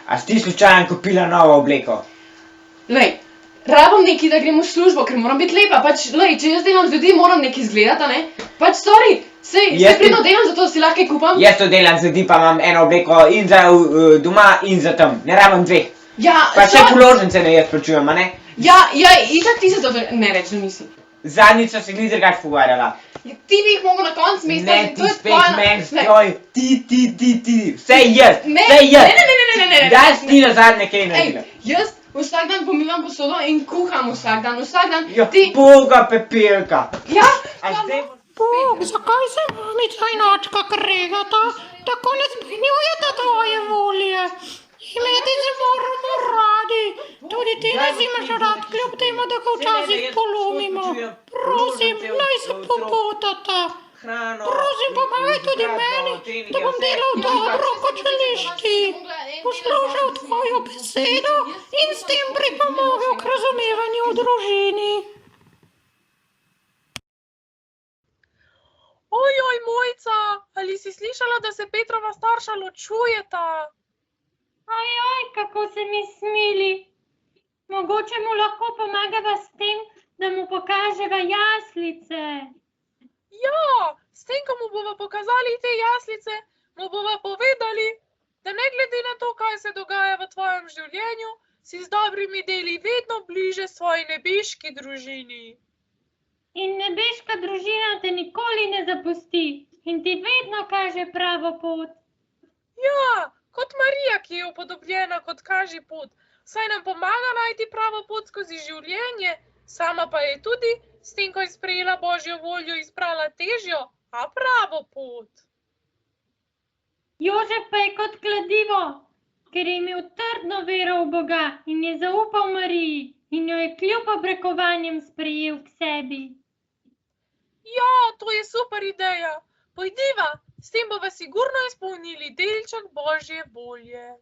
A si ti slučajno kupila novo obleko? Lej, rabim nekaj, da grem v službo, ker moram biti lepa. Pač, lej, če jaz delam z ljudi, moram nekaj izgledati, ne? Pač, sorry, sej pridno delam, zato si lahko kupam. Jaz to delam z ljudi, pa imam eno obleko in za doma in za tam. Ne rabim dveh. Ja, pa še položnice ne jaz plačujem, a ne? Ja, itak ti se to ne reč, da nisi. Zadnjič so se glih drugač pogovarjala. Ti bi jih mogel na koncu mesta. Ne, ti spet meni stoj, ti. Vse jaz. Ne. Daj si ti nazadnje kaj naredila. Jaz vsak dan pomivam posodo in kuham vsak dan. Ja, boga Pepelka. Ja? Bog, zakaj se mamica in očka kregata? Tako ne spremenjujeta tvoje volje. Imeti se moramo radi. Tudi ti nas imaš rad, kljub temu, da ga včasih polomimo. Prosim, naj se pobotata. Prosim, pomagaj tudi meni, da bom delal dobro, kot želiš ti. Poslušal tvojo besedo in s tem pripomogel k razumevanju v družini. Ojoj, Mojca, ali si slišala, da se Petrova starša ločujeta? Ajaj, kako se mi smili. Mogoče mu lahko pomagava s tem, da mu pokaževa jaslice. Ja, s tem, ko mu bova pokazali te jaslice, mu bova povedali, da ne glede na to, kaj se dogaja v tvojem življenju, si z dobrimi deli vedno bliže svoji nebeški družini. In nebeška družina te nikoli ne zapusti in ti vedno kaže pravo pot. Ja, kot Marija, ki je upodobljena kot kaži pot, saj nam pomaga najti pravo pot skozi življenje, sama pa je tudi, s tem, ko je sprejela Božjo voljo, izbrala težjo, a pravo pot. Jožef pa je kot kladivo, ker je imel trdno vero v Boga in je zaupal Mariji in jo je kljub obrekovanjem sprejel k sebi. Ja, to je super ideja. Pojdiva, s tem bova sigurno izpolnili delček Božje volje.